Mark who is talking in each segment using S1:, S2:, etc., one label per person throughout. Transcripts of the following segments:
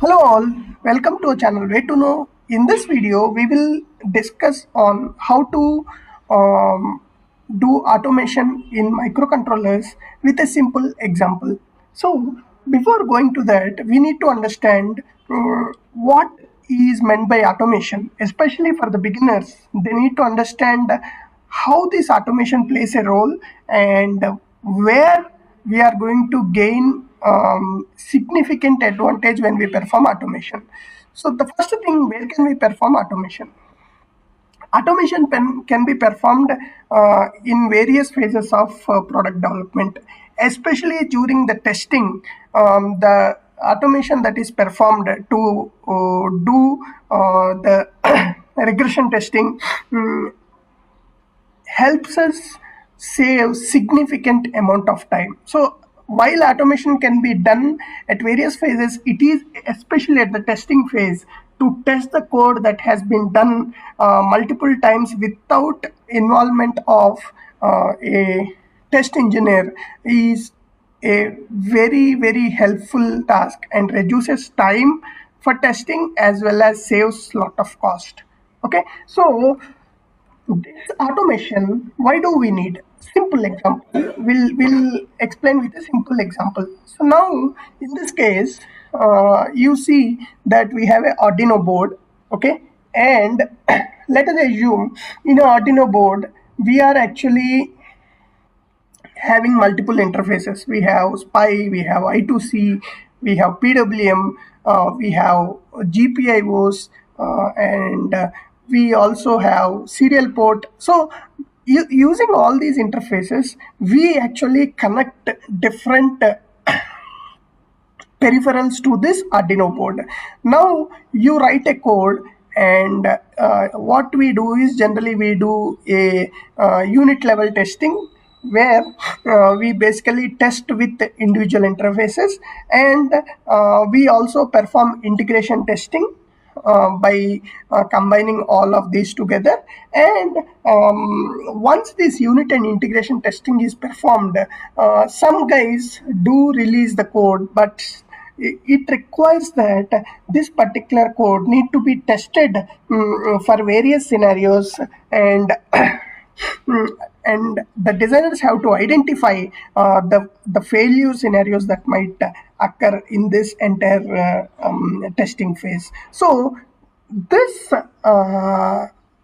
S1: Hello all, welcome to our channel Way to Know. In this video, we will discuss on how to do automation in microcontrollers with a simple example. So before going to that, we need to understand what is meant by automation, especially for the beginners. They need to understand how this automation plays a role and where we are going to gain significant advantage when we perform automation. So the first thing, where can we perform automation? Automation can be performed in various phases of product development, especially during the testing. The automation that is performed to do the regression testing helps us save significant amount of time. So while automation can be done at various phases, it is especially at the testing phase to test the code that has been done multiple times without involvement of a test engineer is a very helpful task and reduces time for testing as well as saves lot of cost. Okay, so this automation, why do we need? Simple example. We'll explain with a simple example. So now, in this case, you see that we have an Arduino board, okay? And let us assume in an Arduino board, we are actually having multiple interfaces. We have SPI, we have I2C, we have PWM, we have GPIOs, and we also have serial port. So using all these interfaces, we actually connect different peripherals to this Arduino board. Now you write a code, and what we do is generally we do a unit level testing where we basically test with individual interfaces, and we also perform integration testing by combining all of these together. And once this unit and integration testing is performed, some guys do release the code, but it requires that this particular code need to be tested for various scenarios, and and the designers have to identify the failure scenarios that might occur in this entire testing phase. So this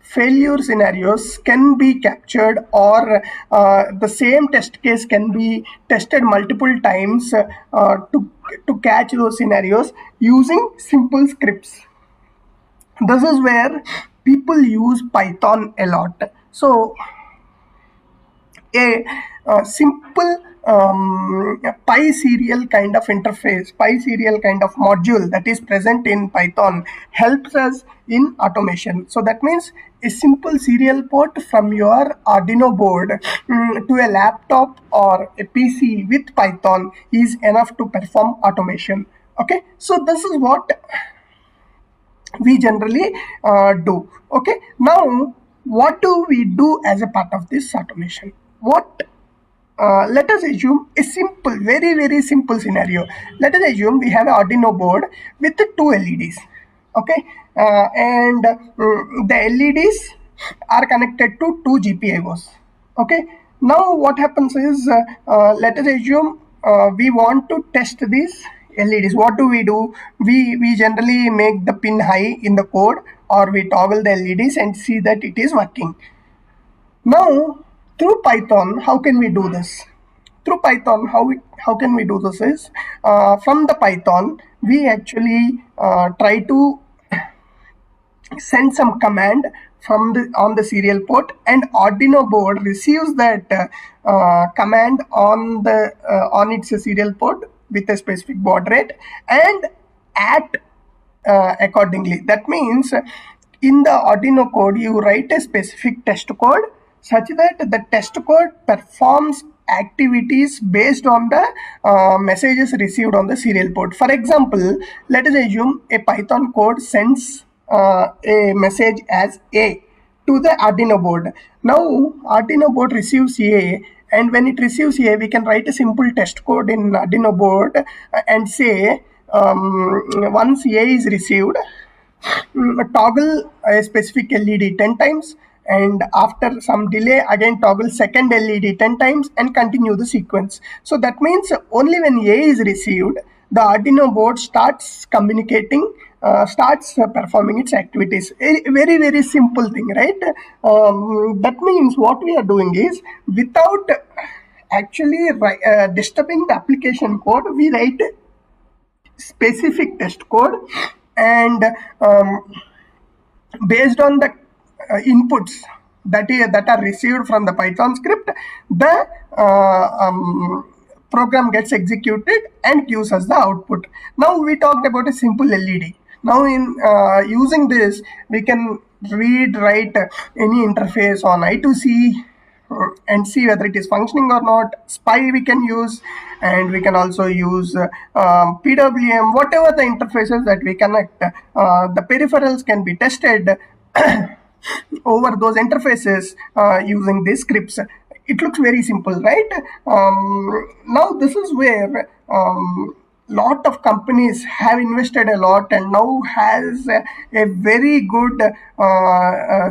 S1: failure scenarios can be captured, or the same test case can be tested multiple times to catch those scenarios using simple scripts. This is where people use Python a lot. So a simple Pi serial kind of interface, Pi serial kind of module that is present in Python helps us in automation. So that means a simple serial port from your Arduino board to a laptop or a PC with Python is enough to perform automation. Okay, so this is what we generally do. Okay, now what do we do as a part of this automation? Let us assume a simple, very simple scenario. Let us assume we have an Arduino board with two LEDs. Okay, and the LEDs are connected to two GPIOs. Okay, now what happens is, let us assume we want to test these LEDs. What do? We generally make the pin high in the code, or we toggle the LEDs and see that it is working. Now, through Python, how can we do this? Through Python, how can we do this is, from the Python, we actually try to send some command on the serial port, and Arduino board receives that command on its serial port with a specific baud rate and act accordingly. That means in the Arduino code, you write a specific test code such that the test code performs activities based on the messages received on the serial port. For example, let us assume a Python code sends a message as A to the Arduino board. Now Arduino board receives A, and when it receives A, we can write a simple test code in Arduino board and say once A is received, toggle a specific LED 10 times, and after some delay again toggle second LED 10 times and continue the sequence. So that means only when A is received, the Arduino board starts communicating, starts performing its activities. A very, very simple thing, right? That means what we are doing is, without actually disturbing the application code, we write specific test code, and based on the inputs that are received from the Python script, the program gets executed and gives us the output. Now we talked about a simple LED. Now in using this, we can read, write any interface on I2C, and see whether it is functioning or not. SPI we can use, and we can also use PWM, whatever the interfaces that we connect. The peripherals can be tested over those interfaces using these scripts. It looks very simple, right? Now this is where lot of companies have invested a lot and now has a very good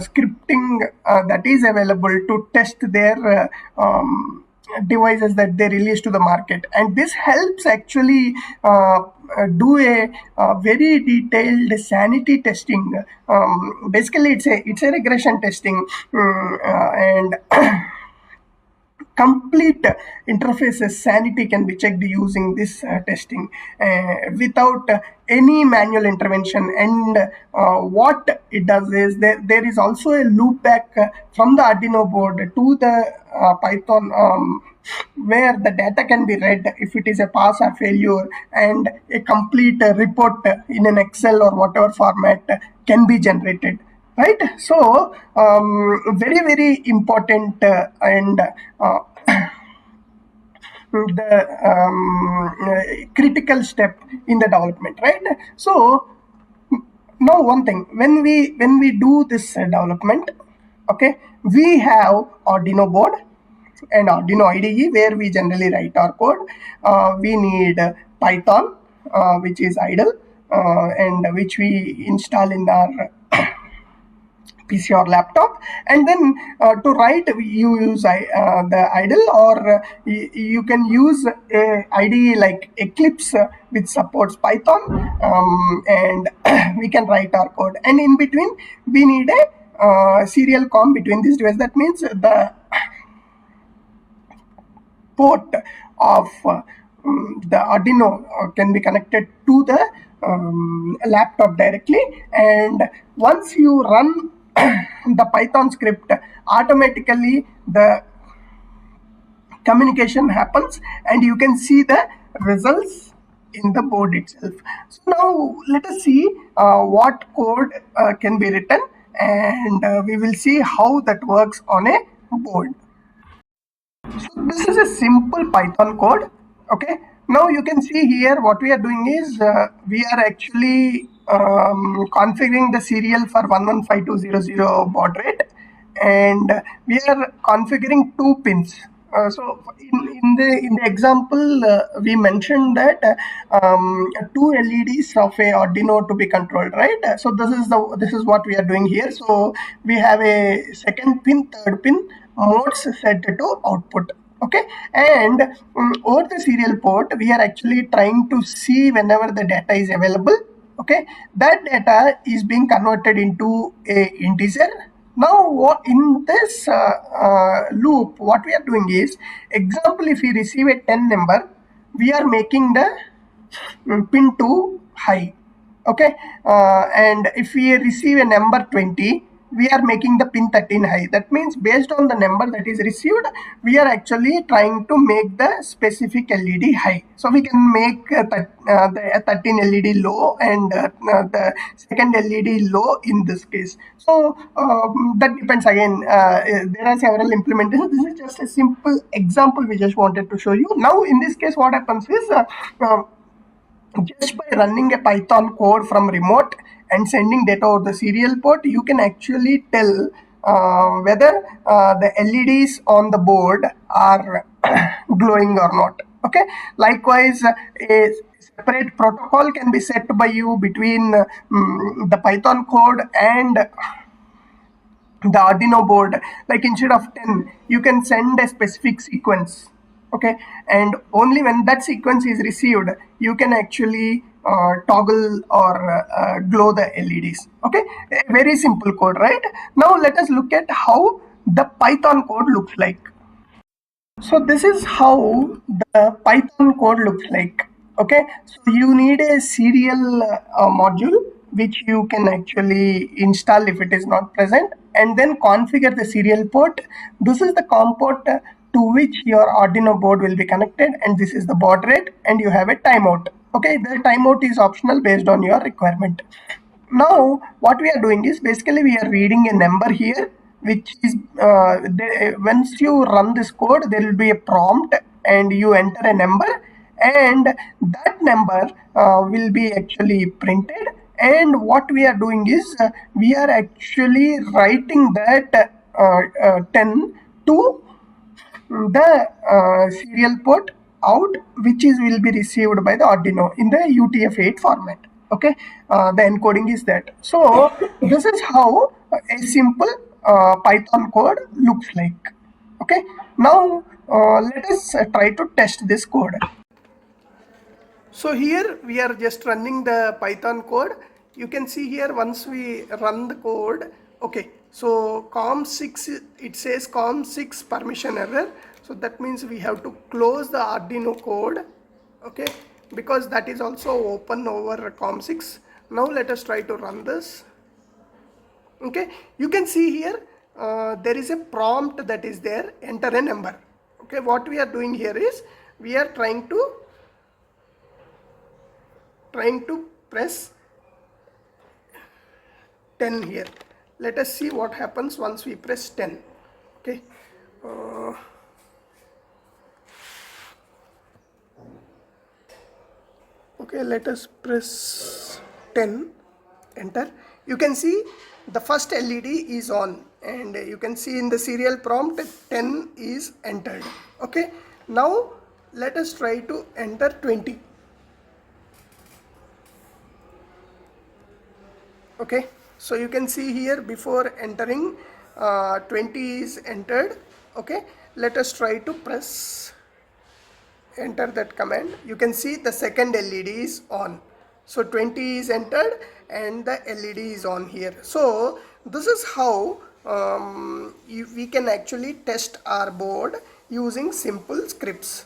S1: scripting that is available to test their devices that they release to the market. And this helps actually do a very detailed sanity testing. Basically it's a regression testing, and complete interfaces sanity can be checked using this testing without any manual intervention. And what it does is, there is also a loop back from the Arduino board to the Python, where the data can be read if it is a pass or failure, and a complete report in an Excel or whatever format can be generated, right? So very, very important, and the critical step in the development, right? So now one thing, when we do this development, okay, we have Arduino board and Arduino IDE where we generally write our code. We need Python, which is idle, and which we install in our PC or laptop. And then to write, you use the idle, or you can use a IDE like Eclipse, which supports Python, and we can write our code. And in between, we need a serial comm between these devices. That means the port of the Arduino can be connected to the laptop directly, and once you run the Python script, automatically the communication happens and you can see the results in the board itself. So now let us see what code can be written, and we will see how that works on a board. So this is a simple Python code. Okay, now you can see here what we are doing is we are actually configuring the serial for 115200 baud rate, and we are configuring 2 pins. So in the example, we mentioned that 2 LEDs of a Arduino to be controlled, right? So this is what we are doing here. So we have a second pin, third pin, modes set to output. Okay, and over the serial port, we are actually trying to see whenever the data is available. Okay, that data is being converted into a integer. Now in this loop, what we are doing is, example, if we receive a 10 number, we are making the pin to high. Okay, and if we receive a number 20, we are making the pin 13 high. That means based on the number that is received, we are actually trying to make the specific LED high. So we can make the 13 LED low and the second LED low in this case. So that depends again. There are several implementations. This is just a simple example we just wanted to show you. Now in this case, what happens is, just by running a Python code from remote and sending data over the serial port, you can actually tell whether the LEDs on the board are glowing or not. Okay, likewise, a separate protocol can be set by you between the Python code and the Arduino board. Like instead of 10, you can send a specific sequence. Okay, and only when that sequence is received, you can actually toggle or glow the LEDs. Okay, a very simple code, right? Now let us look at how the Python code looks like. So this is how the Python code looks like. Okay, so you need a serial module which you can actually install if it is not present, and then configure the serial port. This is the COM port to which your Arduino board will be connected, and this is the baud rate, and you have a timeout. Okay, the timeout is optional based on your requirement. Now what we are doing is basically we are reading a number here, which is once you run this code, there will be a prompt and you enter a number, and that number will be actually printed. And what we are doing is we are actually writing that 10 to the serial port out, which is will be received by the Arduino in the UTF-8 format. Okay, the encoding is that. So this is how a simple Python code looks like. Okay, now let us try to test this code. So here we are just running the Python code. You can see here once we run the code, okay, so COM6, it says COM6 permission error. So that means we have to close the Arduino code, okay, because that is also open over COM6. Now let us try to run this. Okay, you can see here there is a prompt that is there, enter a number. Okay, what we are doing here is we are trying to press 10 here. Let us see what happens once we press 10. Okay, okay, let us press 10, enter. You can see the first LED is on, and you can see in the serial prompt 10 is entered. Okay, now let us try to enter 20. Okay, so you can see here before entering 20 is entered. Okay, let us try to press enter that command. You can see the second LED is on, so 20 is entered and the LED is on here. So this is how we can actually test our board using simple scripts.